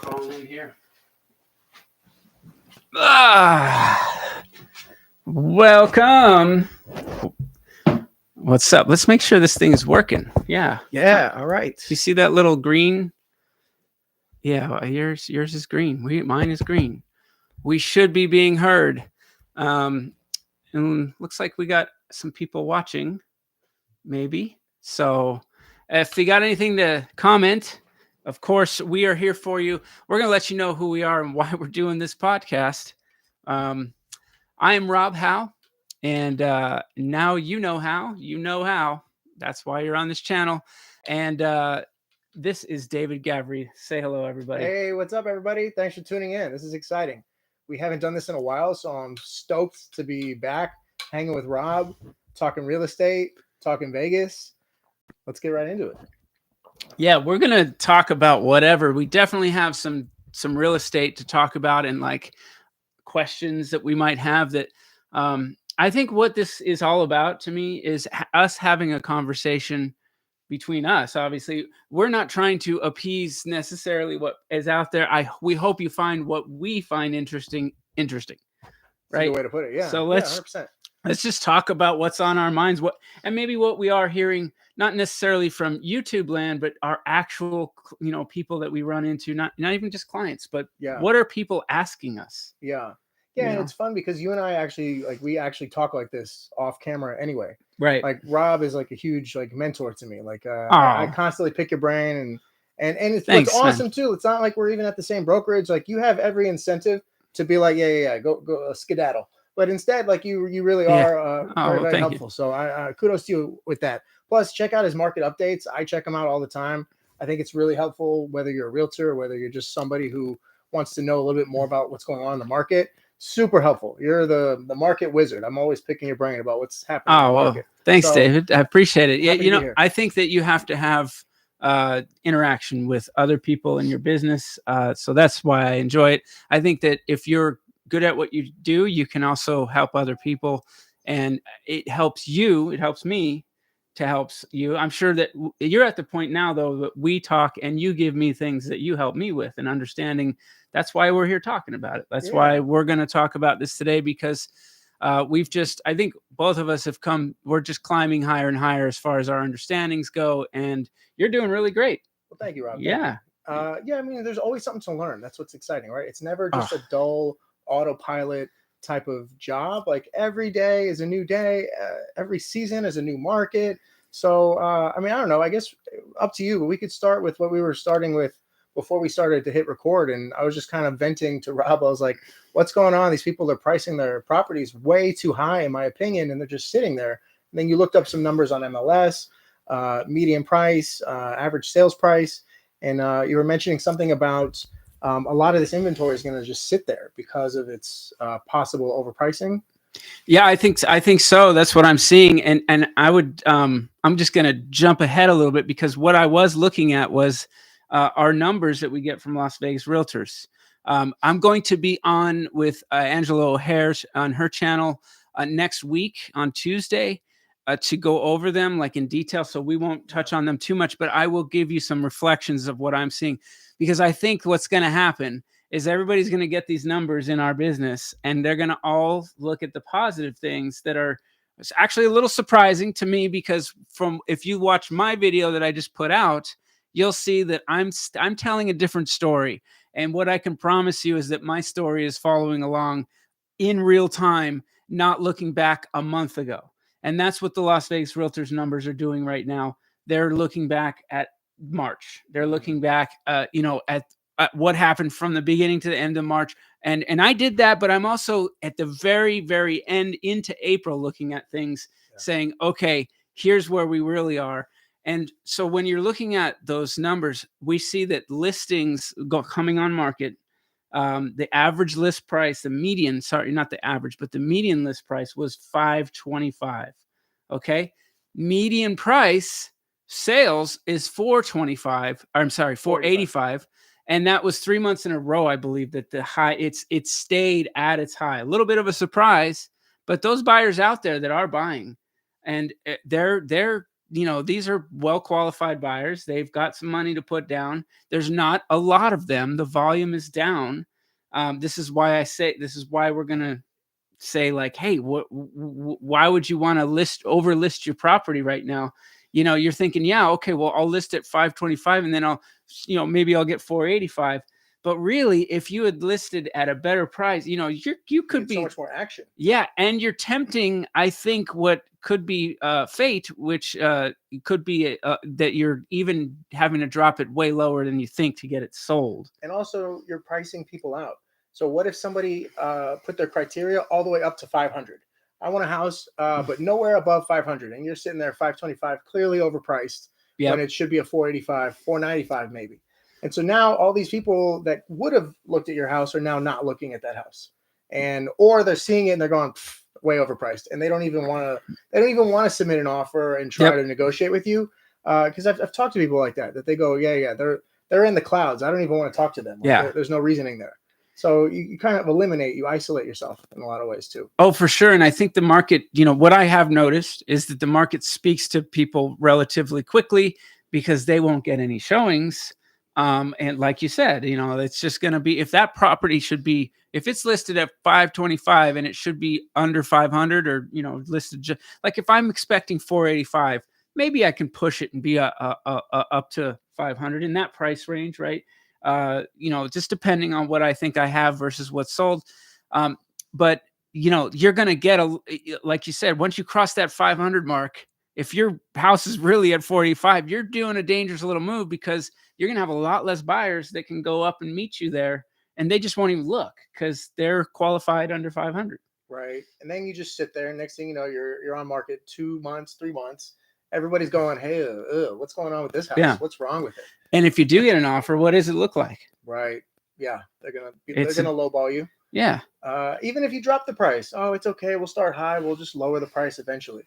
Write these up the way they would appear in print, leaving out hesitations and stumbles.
phone in here. Welcome. What's up? Let's make sure this thing is working. Yeah. All right. You see that little green? Yeah, yours is green. Mine is green. We should be being heard. And looks like we got some people watching, maybe. So if you got anything to comment, of course, we are here for you. We're going to let you know who we are and why we're doing this podcast. I am Rob Howe, and now you know how. You know how. That's why you're on this channel. And this is David Gavry. Say hello, everybody. Hey, what's up, everybody? Thanks for tuning in. This is exciting. We haven't done this in a while, so I'm stoked to be back hanging with Rob, talking real estate, talking Vegas. Let's get right into it. Yeah, we're going to talk about whatever. We definitely have some real estate to talk about and like questions that we might have that I think what this is all about to me is us having a conversation between us. Obviously, we're not trying to appease necessarily what is out there. We hope you find what we find interesting. Right? That's a good way to put it. Yeah. So 100%. Let's just talk about what's on our minds, and maybe what we are hearing, not necessarily from YouTube land, but our actual, people that we run into, not even just clients, but what are people asking us? Yeah. And it's fun because you and I actually talk like this off camera anyway. Right. Like Rob is like a huge mentor to me. Like I constantly pick your brain and it's what's awesome too. It's not like we're even at the same brokerage. Like you have every incentive to be like, go skedaddle. But instead, like you really are very helpful. So I kudos to you with that. Plus, check out his market updates. I check them out all the time. I think it's really helpful, whether you're a realtor or whether you're just somebody who wants to know a little bit more about what's going on in the market. Super helpful. You're the market wizard. I'm always picking your brain about what's happening in the market. Thanks, David. I appreciate it. Yeah, I think that you have to have interaction with other people in your business. So that's why I enjoy it. I think that if you're good at what you do, you can also help other people, and it helps you. It helps me to help you. I'm sure that you're at the point now, though, that we talk and you give me things that you help me with and understanding. That's why we're here talking about it. That's why we're going to talk about this today, because I think both of us we're just climbing higher and higher as far as our understandings go, and you're doing really great. Well, thank you, Rob. Yeah. I mean, there's always something to learn. That's what's exciting, right? It's never just a dull autopilot type of job. Like every day is a new day. Every season is a new market. So, I mean, I don't know, I guess up to you, but we could start with what we were starting with before we started to hit record. And I was just kind of venting to Rob. I was like, what's going on? These people are pricing their properties way too high, in my opinion, and they're just sitting there. And then you looked up some numbers on MLS, median price, average sales price. And you were mentioning something about a lot of this inventory is going to just sit there because of its possible overpricing. Yeah, I think so. That's what I'm seeing. And I would, I'm just going to jump ahead a little bit, because what I was looking at was our numbers that we get from Las Vegas Realtors. I'm going to be on with Angela O'Hare on her channel next week on Tuesday to go over them like in detail. So we won't touch on them too much, but I will give you some reflections of what I'm seeing, because I think what's going to happen is everybody's going to get these numbers in our business, and they're going to all look at the positive things that are actually a little surprising to me, because if you watch my video that I just put out, you'll see that I'm telling a different story. And what I can promise you is that my story is following along in real time, not looking back a month ago. And that's what the Las Vegas Realtors numbers are doing right now. They're looking back at March. They're looking back, at what happened from the beginning to the end of March. And I did that, but I'm also at the very, very end into April looking at things, saying, okay, here's where we really are. And so when you're looking at those numbers, we see that listings coming on market, the average list price, the median list price was $525. Okay. Median price sales is $485. And that was 3 months in a row, I believe, that the high, it stayed at its high. A little bit of a surprise, but those buyers out there that are buying, and they're these are well-qualified buyers. They've got some money to put down. There's not a lot of them. The volume is down. This is why we're going to say, like, hey, why would you want to overlist your property right now? You're thinking, yeah, okay, well, I'll list at 525 and then I'll, maybe I'll get 485. But really, if you had listed at a better price, you could be so much more action. Yeah, and you're tempting, I think, what could be fate, which could be that you're even having to drop it way lower than you think to get it sold. And also, you're pricing people out. So what if somebody put their criteria all the way up to 500? I want a house, but nowhere above 500, and you're sitting there 525, clearly overpriced, when it should be a 485, 495 maybe. And so now all these people that would have looked at your house are now not looking at that house, or they're seeing it and they're going, way overpriced, and they don't even want to submit an offer and try to negotiate with you. Because I've talked to people like that they go, yeah, they're in the clouds. I don't even want to talk to them. There's no reasoning there. So you kind of you isolate yourself in a lot of ways too. Oh, for sure. And I think the market, what I have noticed is that the market speaks to people relatively quickly because they won't get any showings. And like you said, it's just going to be, if that property if it's listed at 525 and it should be under 500, or, listed like, if I'm expecting 485, maybe I can push it and be up to 500 in that price range. Right. Just depending on what I think I have versus what's sold. But you're going to get like you said, once you cross that 500 mark, if your house is really at 485, you're doing a dangerous little move, because you're going to have a lot less buyers that can go up and meet you there, and they just won't even look because they're qualified under 500. Right. And then you just sit there, and next thing you know, you're on market 2 months, 3 months. Everybody's going, hey, what's going on with this house? Yeah. What's wrong with it? And if you do get an offer, what does it look like? Right. Yeah. They're going to lowball you. Yeah. Even if you drop the price, it's okay. We'll start high. We'll just lower the price eventually.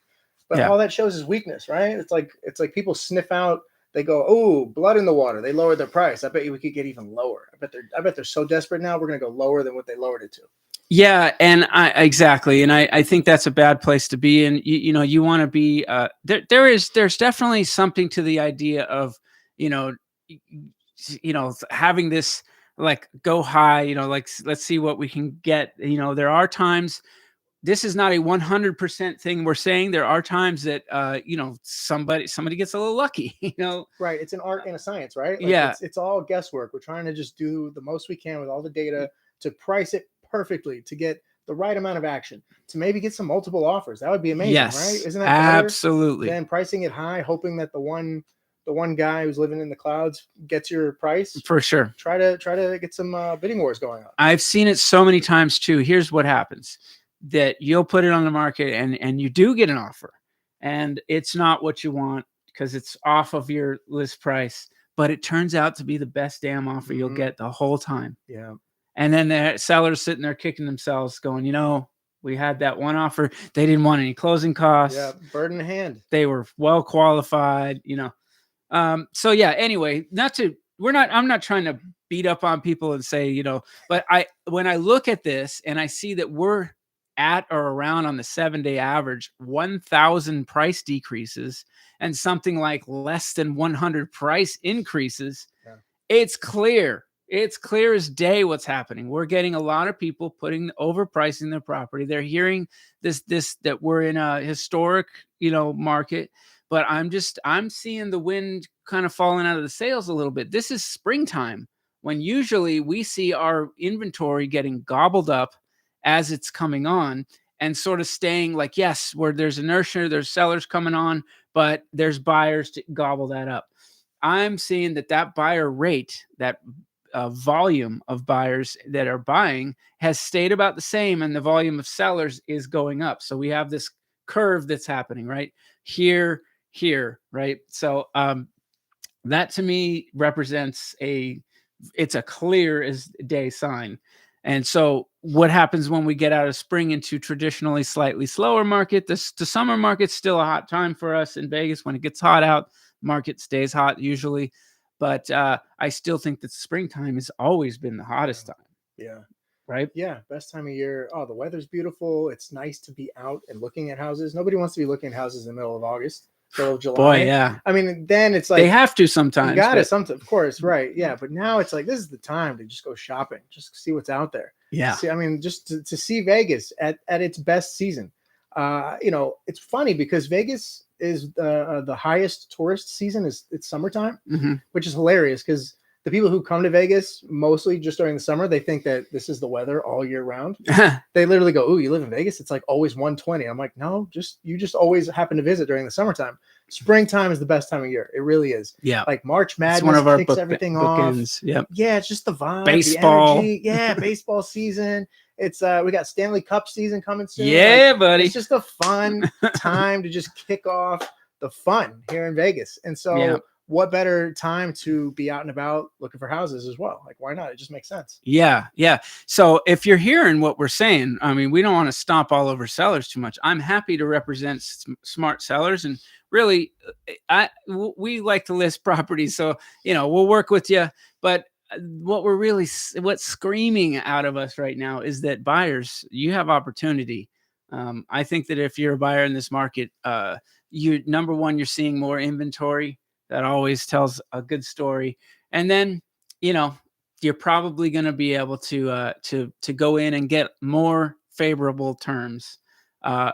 But all that shows is weakness, right? It's like people sniff out. They go, oh, blood in the water. They lowered their price. I bet you we could get even lower. I bet they're so desperate now. We're going to go lower than what they lowered it to. Yeah, and exactly, and I think that's a bad place to be. And you want to be there's definitely something to the idea of having this, like, go high. Like, let's see what we can get. There are times. This is not a 100% thing we're saying. There are times that somebody gets a little lucky. Right. It's an art and a science, right? Like, it's all guesswork. We're trying to just do the most we can with all the data to price it perfectly, to get the right amount of action, to maybe get some multiple offers. That would be amazing, right? Isn't that absolutely better than pricing it high, hoping that the one guy who's living in the clouds gets your price? For sure. Try to get some bidding wars going on. I've seen it so many times too. Here's what happens: that you'll put it on the market and you do get an offer, and it's not what you want because it's off of your list price, but it turns out to be the best damn offer you'll get the whole time. Yeah. And then the seller's sitting there kicking themselves going, we had that one offer. They didn't want any closing costs. Yeah. Bird in hand. They were well qualified, So yeah, anyway, I'm not trying to beat up on people and say, but when I look at this and I see that we're at or around on the 7-day average 1,000 price decreases and something like less than 100 price increases, it's clear as day what's happening. We're getting a lot of people overpricing their property. They're hearing this that we're in a historic market, but I'm seeing the wind kind of falling out of the sails a little bit. This is springtime, when usually we see our inventory getting gobbled up as it's coming on, and sort of staying like, yes, where there's inertia, there's sellers coming on, but there's buyers to gobble that up. I'm seeing that buyer rate, that volume of buyers that are buying, has stayed about the same, and the volume of sellers is going up. So we have this curve that's happening right here, right? So that to me represents it's a clear as day sign. And so what happens when we get out of spring into traditionally slightly slower market? The summer market's still a hot time for us in Vegas. When it gets hot out, market stays hot usually. But I still think that springtime has always been the hottest time. Yeah. Right? Yeah. Best time of year. Oh, the weather's beautiful. It's nice to be out and looking at houses. Nobody wants to be looking at houses in the middle of August. till July. Boy, yeah. I mean, then it's like They have to sometimes. you got to but sometimes, of course, right? Yeah, but now it's like this is the time to just go shopping, just see what's out there. yeah. See, I mean, just to see Vegas at its best season. You know, it's funny because Vegas is the highest tourist season is it's summertime, which is hilarious because the people who come to Vegas mostly just during the summer, they think that this is the weather all year round. They literally go, "Ooh, you live in Vegas? It's like always 120." I'm like, "No, you just always happen to visit during the summertime. Springtime is the best time of year. It really is. Yeah. Like March Madness one of our kicks everything off. bookends. Yep. Yeah, it's just the vibe, Baseball. the energy. Yeah, baseball season. It's we got Stanley Cup season coming soon. Yeah, like, buddy. It's just a fun time to just kick off the fun here in Vegas. And so Yeah. what better time to be out and about looking for houses as well? Like, why not? It just makes sense. Yeah. Yeah. So if you're hearing what we're saying, I mean, we don't want to stomp all over sellers too much. I'm happy to represent smart sellers, and really, we like to list properties. So, you know, we'll work with you. But what's screaming out of us right now is that buyers, you have opportunity. I think that if you're a buyer in this market, number one, you're seeing more inventory. That always tells a good story. And then, you know, you're probably going to be able to go in and get more favorable terms.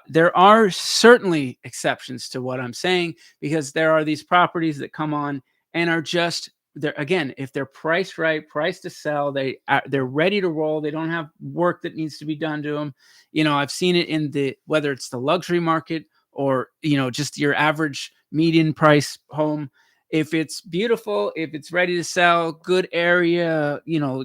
There are certainly exceptions to what I'm saying, because there are these properties that come on and are just there again. If they're priced right, priced to sell, they're ready to roll. They don't have work that needs to be done to them. You know, I've seen it in whether it's the luxury market or, you know, just your average median price home. If it's beautiful, if it's ready to sell, good area, you know,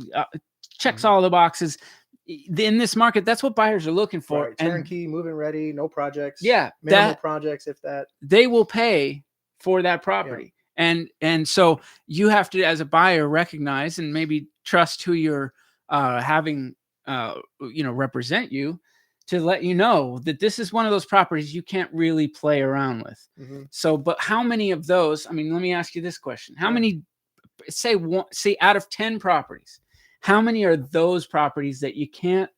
checks all the boxes in this market, that's what buyers are looking for. Right. Turnkey, move-in ready, no projects. Yeah, minimal projects, if that. They will pay for that property. Yeah. And so you have to, as a buyer, recognize and maybe trust who you're having you know, represent you, to let you know that this is one of those properties you can't really play around with. So, but how many of those, I mean, let me ask you this question. How many, say out of 10 properties, how many are those properties that you can't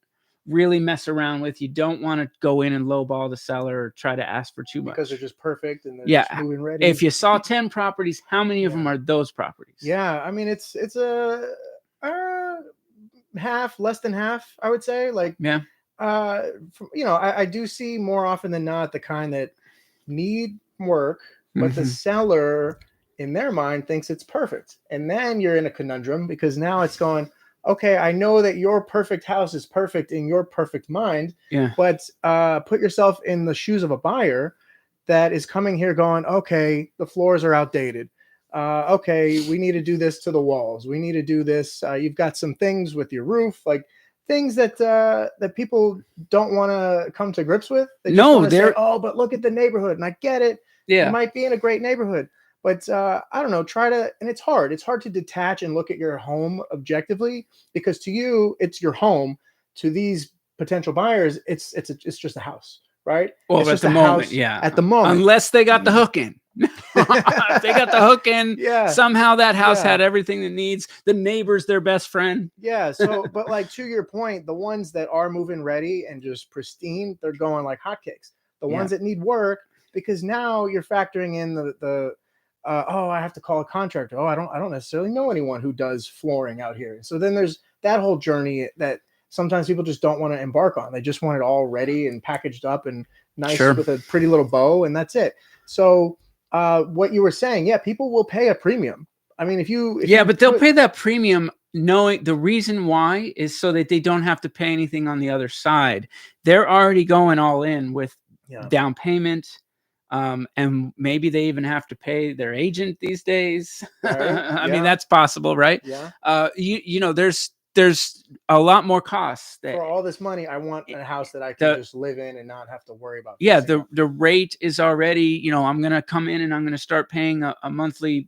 really mess around with? You don't want to go in and lowball the seller or try to ask for too much because they're just perfect and they're just moving ready. If you saw 10 properties, how many of them are those properties? Yeah, I mean, it's a half, less than half, I would say. Like, yeah. You know, I do see more often than not the kind that need work, but the seller in their mind thinks it's perfect. And then you're in a conundrum, because now it's going, okay, I know that your perfect house is perfect in your perfect mind, but put yourself in the shoes of a buyer that is coming here going, okay, the floors are outdated. Okay, we need to do this to the walls. We need to do this. You've got some things with your roof, like things that that people don't want to come to grips with. They just want to say, oh, but look at the neighborhood. And I get it. Yeah. You might be in a great neighborhood, but I don't know, and it's hard. It's hard to detach and look at your home objectively, because to you, it's your home. To these potential buyers, it's just a house, right? Well, it's at just the moment, at the moment. Unless they got the hook in. If they got the hook in, somehow that house had everything that needs. The neighbor's their best friend. Yeah. So, but like, to your point, the ones that are move-in ready and just pristine, they're going like hotcakes. The ones that need work, because now you're factoring in the oh, I have to call a contractor. Oh, I don't necessarily know anyone who does flooring out here. So then there's that whole journey that sometimes people just don't want to embark on. They just want it all ready and packaged up and nice with a pretty little bow, and that's it. So what you were saying, people will pay a premium. I mean, if you but they'll pay that premium knowing the reason why is so that they don't have to pay anything on the other side. They're already going all in with down payment. And maybe they even have to pay their agent these days. Right. I mean, that's possible, right? Yeah. You know, there's a lot more costs. For all this money, I want a house that I can just live in and not have to worry about. Yeah, the rate is already, you know, I'm going to come in and I'm going to start paying a monthly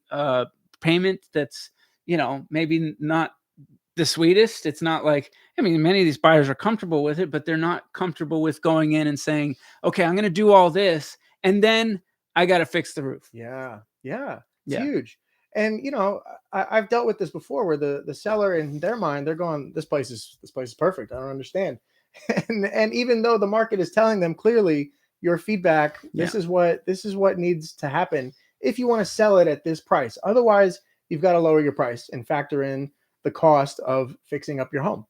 payment that's, you know, maybe not the sweetest. It's not like, I mean, many of these buyers are comfortable with it, but they're not comfortable with going in and saying, okay, I'm going to do all this, and then I got to fix the roof. Yeah. It's huge. And, you know, I've dealt with this before, where the seller, in their mind, they're going, this place is perfect. I don't understand. And even though the market is telling them clearly your feedback. This is what needs to happen if you want to sell it at this price. Otherwise, you've got to lower your price and factor in the cost of fixing up your home.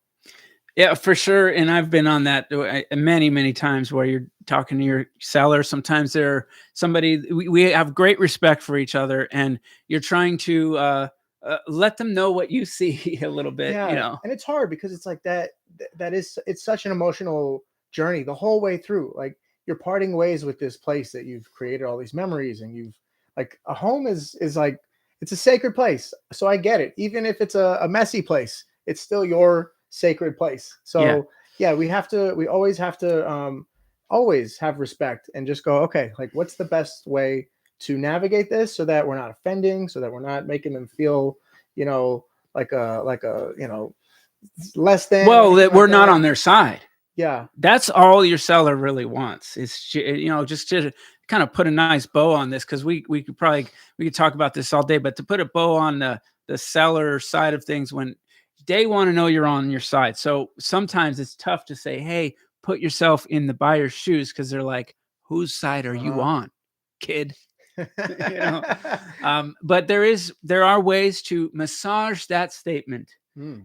Yeah, for sure. And I've been on that many, many times where you're talking to your seller. Sometimes they're somebody, we have great respect for each other, and you're trying to let them know what you see a little bit, Yeah. you know. And it's hard because it's like it's such an emotional journey the whole way through. Like, you're parting ways with this place that you've created all these memories, and you've, like, a home is like, it's a sacred place. So I get it. Even if it's a messy place, it's still your sacred place. So yeah, we always have to always have respect and just go, okay, like, what's the best way to navigate this so that we're not offending, so that we're not making them feel, like a less than. Well, that we're not on their side. Yeah. That's all your seller really wants. It's, just to kind of put a nice bow on this, because we could talk about this all day, but to put a bow on the seller side of things, when they want to know you're on your side. So sometimes it's tough to say, hey, put yourself in the buyer's shoes, because they're like, whose side are you on, kid? But there are ways to massage that statement,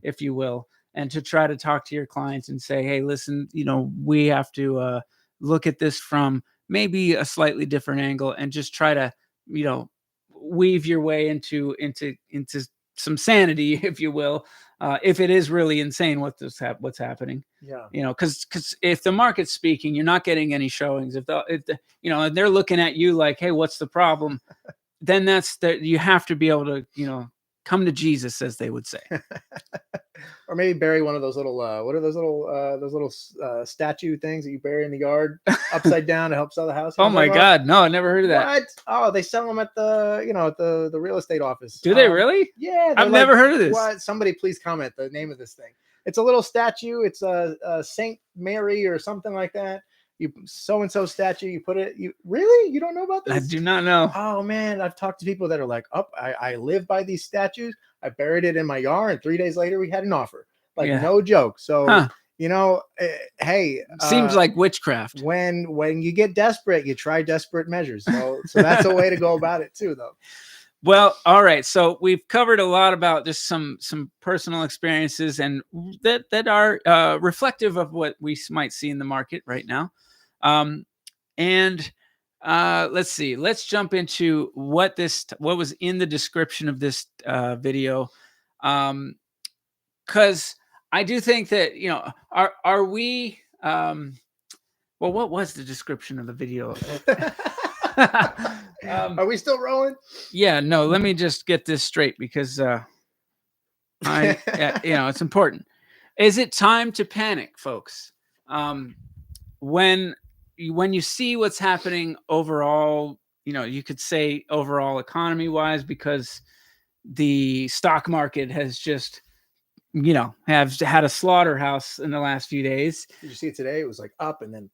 if you will, and to try to talk to your clients and say, hey, listen, we have to look at this from maybe a slightly different angle, and just try to, weave your way into some sanity, if you will, if it is really insane what's happening. Yeah. Because if the market's speaking, you're not getting any showings. If and they're looking at you like, hey, what's the problem? Then you have to be able to, come to Jesus, as they would say. Or maybe bury one of those little what are those little statue things that you bury in the yard upside down to help sell the house? Oh my God, no, I never heard of that. What? Oh, they sell them at the real estate office. Do they really? Yeah, I've never heard of this. What? Somebody please comment the name of this thing. It's a little statue. It's a Saint Mary or something like that. You so-and-so statue, you put it, you don't know about this? I do not know. Oh man, I've talked to people that are like, I live by these statues. I buried it in my yard, and 3 days later we had an offer. Like, no joke. So, hey, seems like witchcraft. When you get desperate, you try desperate measures. So that's a way to go about it too, though. Well, all right. So we've covered a lot about just some personal experiences, and that are reflective of what we might see in the market right now. Let's see. Let's jump into what was in the description of this video, because I do think that are we well, what was the description of the video? Are we still rolling? Yeah, no, let me just get this straight, because it's important. Is it time to panic, folks? When you see what's happening overall, you could say overall economy wise, because the stock market has just have had a slaughterhouse in the last few days. Did you see it today? It was like up, and then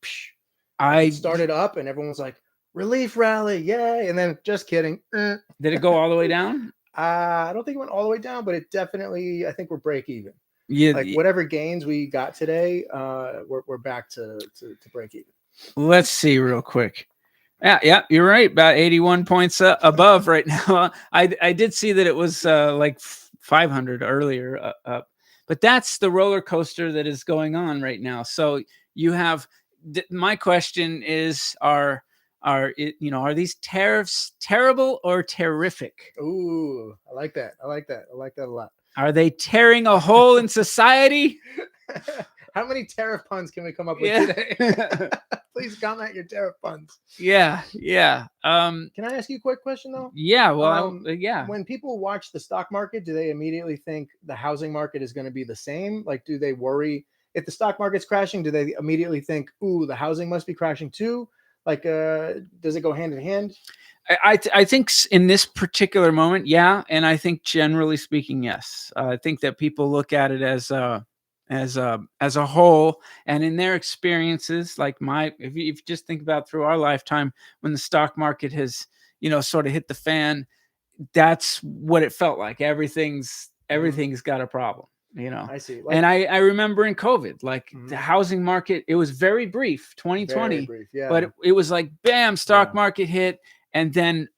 it started up, and everyone was like, relief rally, yay. And then, just kidding. Did it go all the way down? I don't think it went all the way down, but it definitely, I think we're break even. Yeah, like whatever gains we got today, we're back to break even. Let's see real quick. Yeah, you're right. About 81 points above right now. I did see that it was like 500 earlier up, but that's the roller coaster that is going on right now. So you have, my question is, are these tariffs terrible or terrific? Ooh, I like that. I like that a lot. Are they tearing a hole in society? How many tariff puns can we come up with today? Please comment your tariff puns. Yeah. Can I ask you a quick question though? Yeah. Well, yeah. When people watch the stock market, do they immediately think the housing market is going to be the same? Like, do they worry if the stock market's crashing? Do they immediately think, ooh, the housing must be crashing too? Like, does it go hand in hand? I think in this particular moment, yeah, and I think generally speaking, yes. I think that people look at it as a whole, and in their experiences, like if you just think about through our lifetime, when the stock market has sort of hit the fan, that's what it felt like. Everything's got a problem. you know. I see. And I remember in COVID, like the Mhm. housing market, it was very brief, Very 2020, brief. but Yeah. it was like bam, stock Yeah. market hit, and then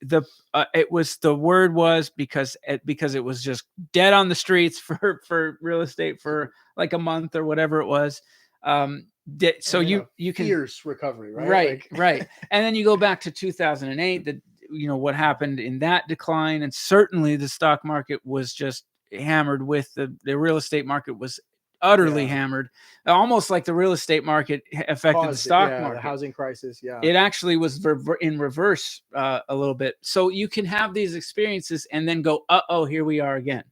it was, the word was, because it was just dead on the streets for real estate for like a month or whatever it was. So And then a you can, fierce recovery, right? right, Like, right. And then you go back to 2008, that, what happened in that decline, and certainly the stock market was just hammered, with the real estate market was utterly yeah, hammered, almost like the real estate market affected the caused it. stock Yeah, the market. housing crisis. Yeah. It actually was in reverse a little bit. So you can have these experiences and then go, oh, here we are again.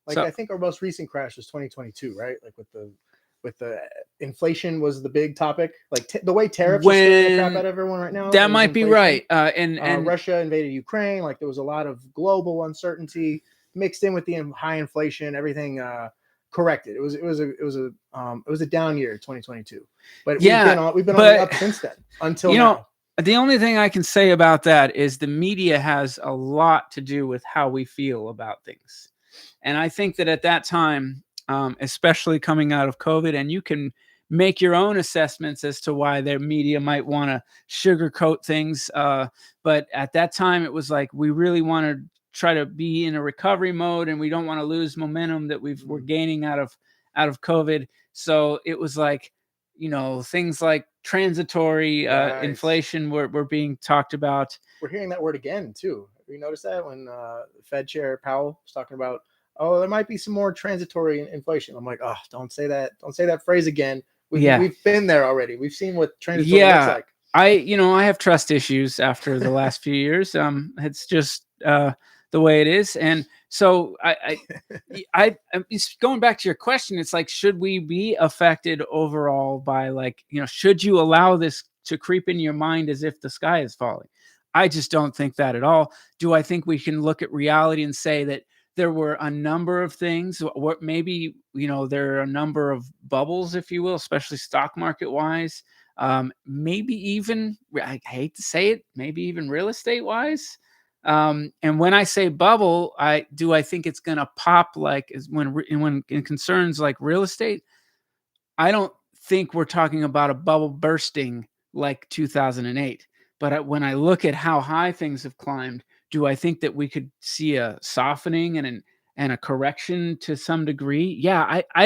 Like, So I think our most recent crash was 2022, right? Like with the inflation was the big topic. Like the way tariffs are scaring the crap when out of everyone right now. that It was might be inflation. right, and Russia invaded Ukraine. Like, there was a lot of global uncertainty mixed in with the high inflation. Everything corrected. It was a down year, 2022. But yeah, we've been on the but up since then until you know, now. the only thing I can say about that is the media has a lot to do with how we feel about things. And I think that at that time, especially coming out of COVID, and you can make your own assessments as to why their media might want to sugarcoat things. But at that time, it was like, we really want to try to be in a recovery mode, and we don't want to lose momentum that we're gaining out of COVID. So it was like, things like transitory Right. inflation were being talked about. We're hearing that word again too. Have you noticed that when Fed Chair Powell was talking about, oh, there might be some more transitory inflation? I'm like, oh, don't say that. Don't say that phrase again. Yeah. We've been there already. We've seen what transitory looks Yeah. like. I have trust issues after the last few years. It's just the way it is. And so it's going back to your question. It's like, should we be affected overall by, like, should you allow this to creep in your mind as if the sky is falling? I just don't think that at all. Do I think we can look at reality and say that there were a number of things, or maybe, there are a number of bubbles, if you will, especially stock market wise, maybe even, I hate to say it, maybe even real estate wise. And when I say bubble, I think it's going to pop, like, when it concerns like real estate. I don't think we're talking about a bubble bursting like 2008. But when I look at how high things have climbed, do I think that we could see a softening and a correction to some degree? Yeah, I